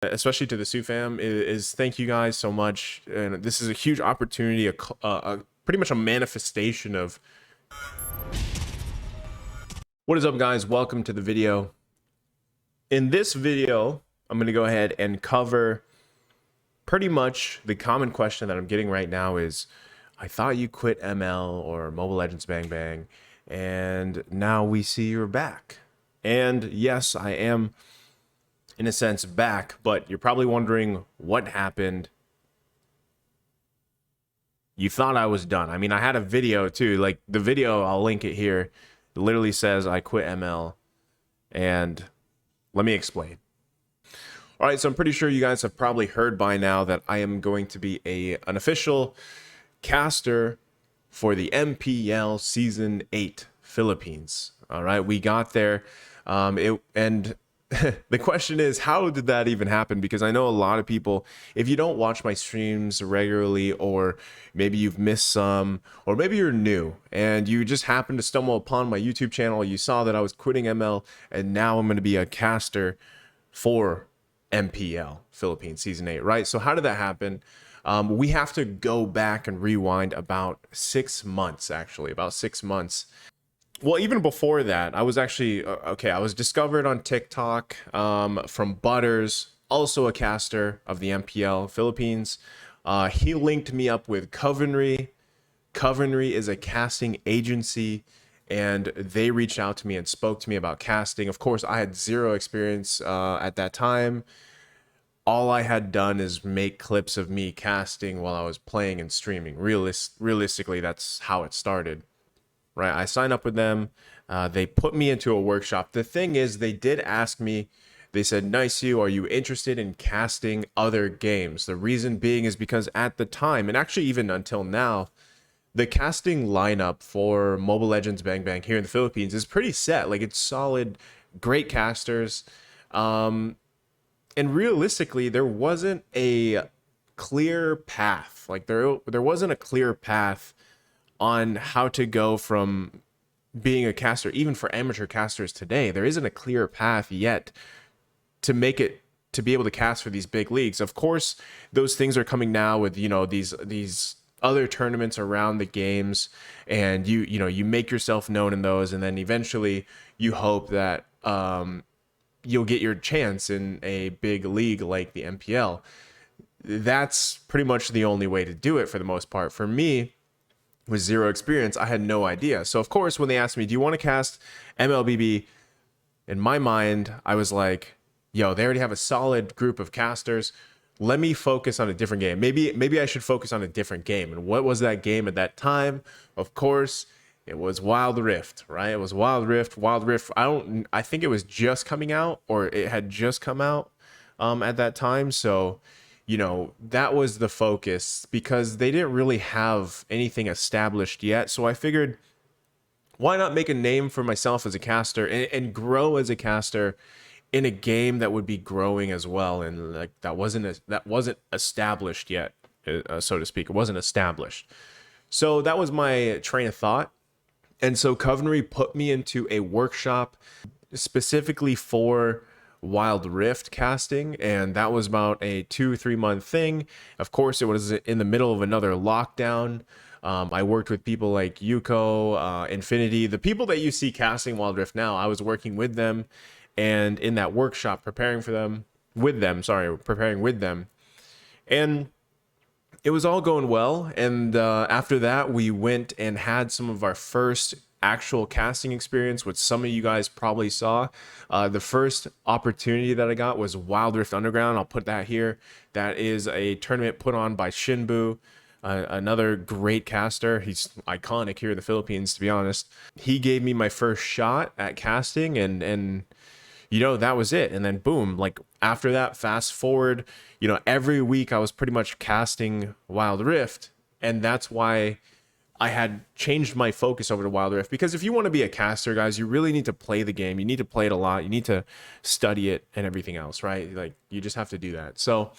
especially to the Sioux fam, is thank you guys so much. And this is a huge opportunity, pretty much a manifestation of what is up, guys. Welcome to the video. In this video, I'm going to go ahead and cover pretty much the common question that I'm getting right now is, I thought you quit ML or Mobile Legends Bang Bang, and now we see you're back. And yes, I am in a sense back, but you're probably wondering what happened. You thought I was done. I mean, I had a video too. Like the video, I'll link it here. It literally says I quit ML, and let me explain. All right, so I'm pretty sure you guys have probably heard by now that I am going to be an official caster for the MPL Season 8 Philippines. All right, we got there. The question is, how did that even happen? Because I know a lot of people, if you don't watch my streams regularly, or maybe you've missed some, or maybe you're new and you just happened to stumble upon my YouTube channel, you saw that I was quitting ML and now I'm going to be a caster for MPL Philippines Season 8, right? So how did that happen? We have to go back and rewind about 6 months, actually, about 6 months. Well, even before that, I was actually, I was discovered on TikTok from Butters, also a caster of the MPL Philippines. He linked me up with Covenry. Covenry is a casting agency, and they reached out to me and spoke to me about casting. Of course, I had zero experience at that time. All I had done is make clips of me casting while I was playing and streaming. Realistically, that's how it started. Right, I signed up with them. They put me into a workshop. The thing is, they did ask me, they said, Naisou, are you interested in casting other games? The reason being is because at the time, and actually even until now, the casting lineup for Mobile Legends Bang Bang here in the Philippines is pretty set. Like, it's solid, great casters. And realistically, there wasn't a clear path. Like, there wasn't a clear path on how to go from being a caster, even for amateur casters today. There isn't a clear path yet to make it to be able to cast for these big leagues. Of course, those things are coming now with, you know, these other tournaments around the games, and you make yourself known in those, and then eventually you hope that you'll get your chance in a big league like the MPL. That's pretty much the only way to do it for the most part. For me, with zero experience, I had no idea. So of course, when they asked me, do you want to cast MLBB? In my mind, I was like, yo, they already have a solid group of casters. Let me focus on a different game. Maybe I should focus on a different game. And what was that game at that time? Of course, it was Wild Rift, right? It was Wild Rift. Wild Rift, I think it was just coming out, or it had just come out at that time. So you know, that was the focus because they didn't really have anything established yet. So I figured, why not make a name for myself as a caster and grow as a caster in a game that would be growing as well, and like that wasn't established yet, so to speak. It wasn't established. So that was my train of thought. And so Covenry put me into a workshop specifically for Wild Rift casting, and that was about a 2-3 month thing. Of course, it was in the middle of another lockdown. I worked with people like Yuko, Infinity, the people that you see casting Wild Rift now. I was working with them, and in that workshop preparing with them, and it was all going well. And after that, we went and had some of our first actual casting experience, which some of you guys probably saw. The first opportunity that I got was Wild Rift Underground. I'll put that here. That is a tournament put on by Shinbu, another great caster. He's iconic here in the Philippines, to be honest. He gave me my first shot at casting, and you know, that was it. And then boom, like after that, fast forward, you know, every week I was pretty much casting Wild Rift, and that's why I had changed my focus over to Wild Rift. Because if you want to be a caster, guys, you really need to play the game. You need to play it a lot. You need to study it and everything else, right? Like, you just have to do that. So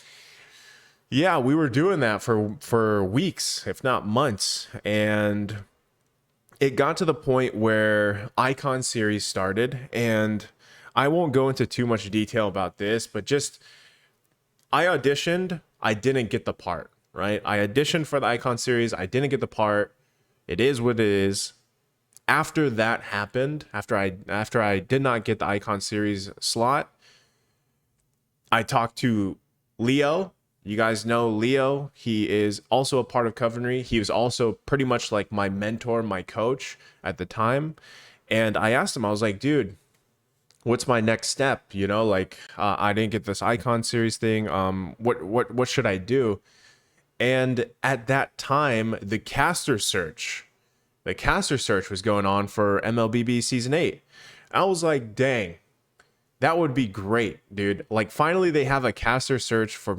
yeah, we were doing that for weeks, if not months. And it got to the point where Icon series started, and I won't go into too much detail about this, but just I auditioned, I didn't get the part, right? I auditioned for the Icon series, I didn't get the part. It is what it is. After that happened, after I did not get the Icon series slot, I talked to Leo. You guys know Leo. He is also a part of Covenry. He was also pretty much like my mentor, my coach at the time. And I asked him, I was like, dude, what's my next step? You know, like I didn't get this Icon series thing. What should I do? And at that time, the caster search was going on for MLBB season 8. I was like, dang, that would be great, dude. Like finally they have a caster search for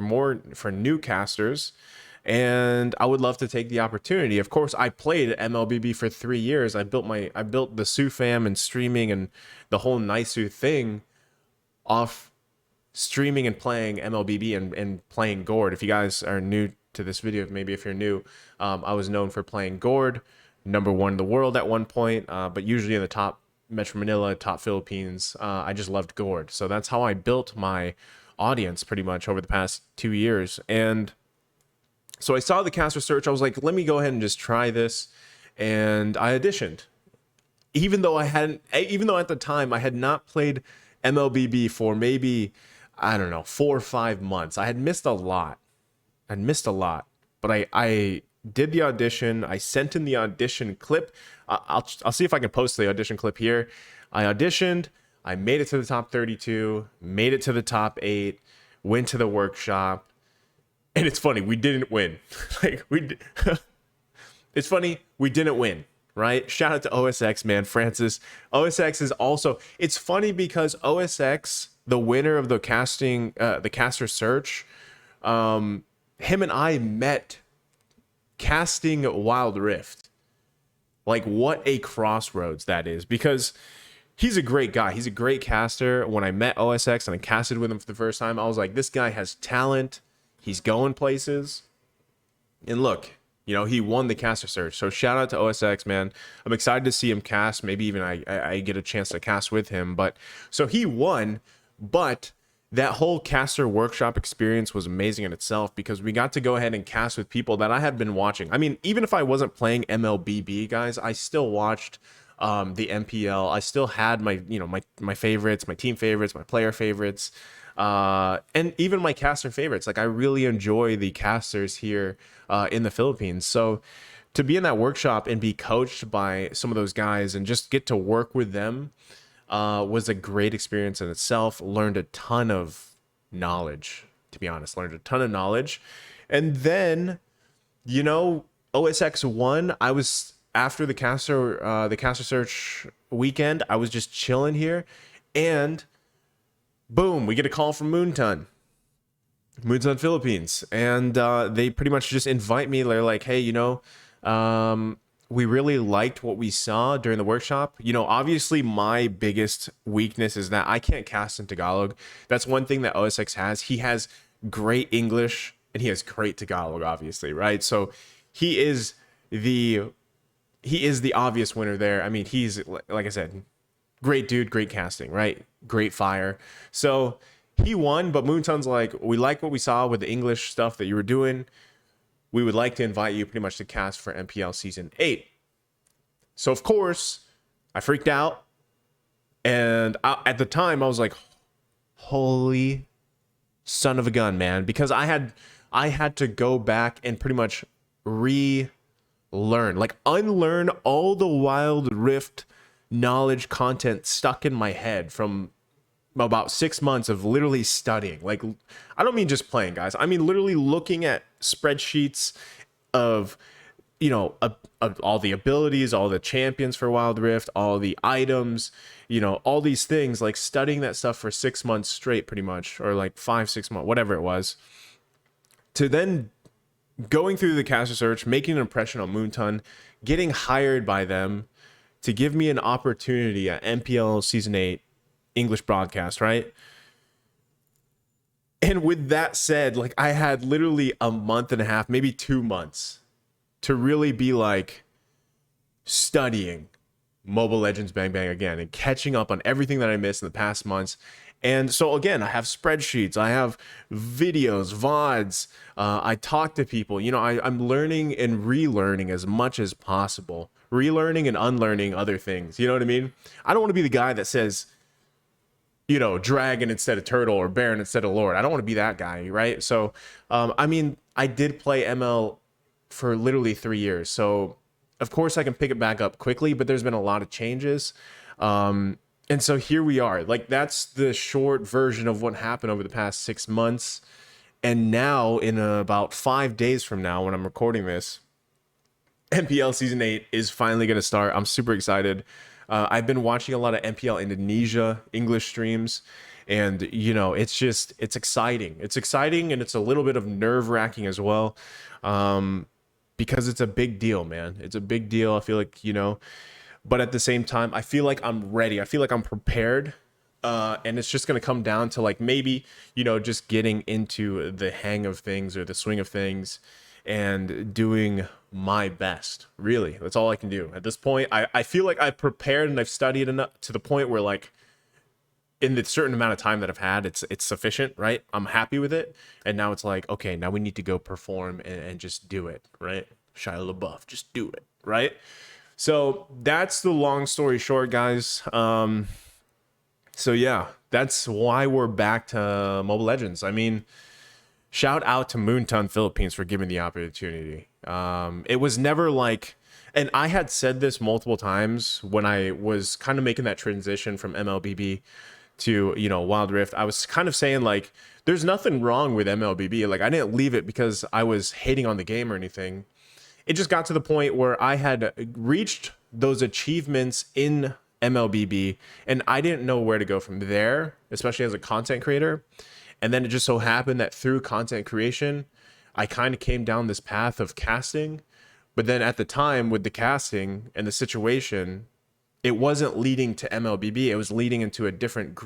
new casters, and I would love to take the opportunity. Of course, I played MLBB for 3 years. I built the Sue fam and streaming and the whole Naisou thing off streaming and playing MLBB and playing Gourd. If you guys are new to this video, maybe if you're new, I was known for playing Gourd, #1 in the world at one point, but usually in the top Metro Manila, top Philippines. I just loved Gourd. So that's how I built my audience pretty much over the past 2 years. And so I saw the caster search. I was like, let me go ahead and just try this. And I auditioned. Even though at the time I had not played MLBB for maybe, I don't know, 4 or 5 months. I had missed a lot. But I did the audition. I sent in the audition clip. I'll see if I can post the audition clip here. I auditioned. I made it to the top 32, made it to the top 8, went to the workshop. And it's funny, we didn't win. It's funny, we didn't win, right? Shout out to OSX, man, Francis. OSX is also, it's funny because OSX, the winner of the caster search, him and I met casting Wild Rift. Like, what a crossroads that is, because he's a great guy. He's a great caster. When I met OSX and I casted with him for the first time, I was like, this guy has talent. He's going places. And look, you know, he won the caster search. So shout out to OSX, man. I'm excited to see him cast. Maybe even I get a chance to cast with him. But so he won, but that whole caster workshop experience was amazing in itself because we got to go ahead and cast with people that I had been watching. I mean, even if I wasn't playing MLBB, guys, I still watched the MPL. I still had my favorites, my team favorites, my player favorites, and even my caster favorites. Like, I really enjoy the casters here in the Philippines. So to be in that workshop and be coached by some of those guys and just get to work with them was a great experience in itself. Learned a ton of knowledge, to be honest. And then, you know, OSX won. I was, after the caster search weekend, I was just chilling here, and boom, we get a call from Moonton Philippines, and they pretty much just invite me. They're like, hey, you know, we really liked what we saw during the workshop. You know, obviously my biggest weakness is that I can't cast in Tagalog. That's one thing that OSX has. He has great English and he has great Tagalog, obviously, right? So he is the obvious winner there. I mean, he's, like I said, great dude, great casting, right? Great fire. So he won, but Moonton's like, we like what we saw with the English stuff that you were doing. We would like to invite you pretty much to cast for MPL Season 8. So, of course, I freaked out. And at the time, I was like, holy son of a gun, man. Because I had to go back and pretty much relearn, like unlearn all the Wild Rift knowledge content stuck in my head from about 6 months of literally studying. Like, I don't mean just playing, guys. I mean literally looking at spreadsheets of, you know, all the abilities, all the champions for Wild Rift, all the items, you know, all these things, like studying that stuff for 6 months straight, pretty much, or like 5-6 months, whatever it was, to then going through the caster search, making an impression on Moonton, getting hired by them to give me an opportunity at MPL Season 8 English broadcast, right? And with that said, like, I had literally a month and a half, maybe 2 months to really be like studying Mobile Legends Bang Bang again and catching up on everything that I missed in the past months. And so again, I have spreadsheets, I have videos, VODs. I talk to people. I'm learning and relearning as much as possible, relearning and unlearning other things. You know what I mean? I don't want to be the guy that says, dragon instead of turtle or baron instead of lord. I don't want to be that guy, right? So, I did play ML for literally 3 years. So, of course, I can pick it back up quickly, but there's been a lot of changes. And so here we are. Like, that's the short version of what happened over the past 6 months. And now, in about 5 days from now, when I'm recording this, MPL Season 8 is finally going to start. I'm super excited. I've been watching a lot of MPL Indonesia English streams, and it's exciting. It's exciting, and it's a little bit of nerve-wracking as well, because it's a big deal, man. It's a big deal. I feel like, but at the same time, I feel like I'm ready. I feel like I'm prepared, and it's just going to come down to like maybe, just getting into the hang of things or the swing of things and doing my best. Really, that's all I can do at this point. I feel like I've prepared and I've studied enough to the point where, like, in the certain amount of time that I've had, it's sufficient, right? I'm happy with it. And now it's like, okay, now we need to go perform and just do it, right? Shia LaBeouf, just do it, right? So that's the long story short, guys. So yeah, that's why we're back to Mobile Legends. I mean, shout out to Moonton Philippines for giving the opportunity. It was never like, and I had said this multiple times when I was kind of making that transition from MLBB to, Wild Rift. I was kind of saying, like, there's nothing wrong with MLBB. Like, I didn't leave it because I was hating on the game or anything. It just got to the point where I had reached those achievements in MLBB, and I didn't know where to go from there, especially as a content creator. And then it just so happened that through content creation, I kind of came down this path of casting. But then at the time with the casting and the situation, it wasn't leading to MLBB. It was leading into a different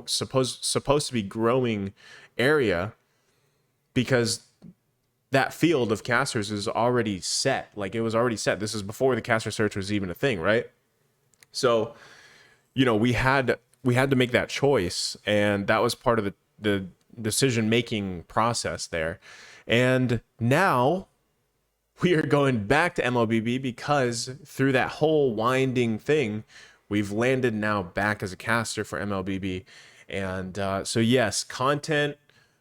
supposed to be growing area, because that field of casters is already set. Like, it was already set. This is before the caster search was even a thing, right? So, we had to make that choice, and that was part of the decision-making process there. And now we are going back to MLBB because through that whole winding thing, we've landed now back as a caster for MLBB. And so yes, content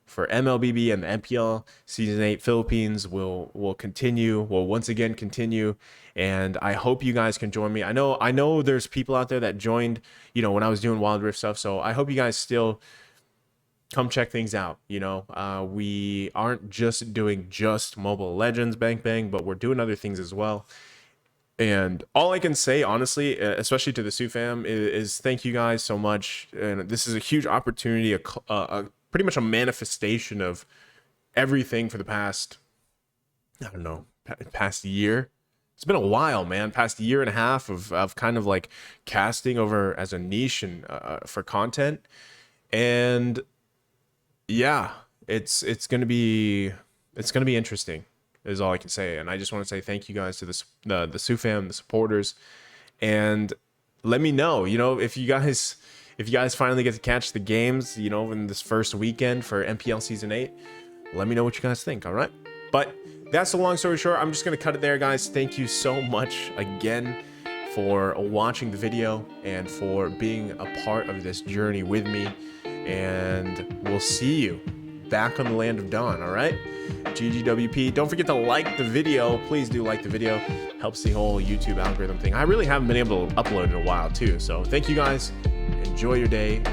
for MLBB and the MPL Season 8 Philippines will continue, will once again continue. And I hope you guys can join me. I know there's people out there that joined, when I was doing Wild Rift stuff. So I hope you guys still come check things out. We aren't just doing Mobile Legends Bang Bang, but we're doing other things as well. And all I can say, honestly, especially to the Sioux fam, is thank you guys so much. And this is a huge opportunity, pretty much a manifestation of everything for the past, past year. It's been a while, man. Past year and a half of kind of like casting over as a niche and for content. And yeah, it's gonna be interesting, is all I can say. And I just want to say thank you guys to the Sioux fam, the supporters, and let me know, if you guys finally get to catch the games, in this first weekend for MPL Season 8, let me know what you guys think. All right, but that's the long story short. I'm just gonna cut it there, guys. Thank you so much again for watching the video and for being a part of this journey with me. And we'll see you back on the Land of Dawn, all right? GGWP. Don't forget to like the video. Please do like the video. Helps the whole YouTube algorithm thing. I really haven't been able to upload in a while, too. So thank you, guys. Enjoy your day.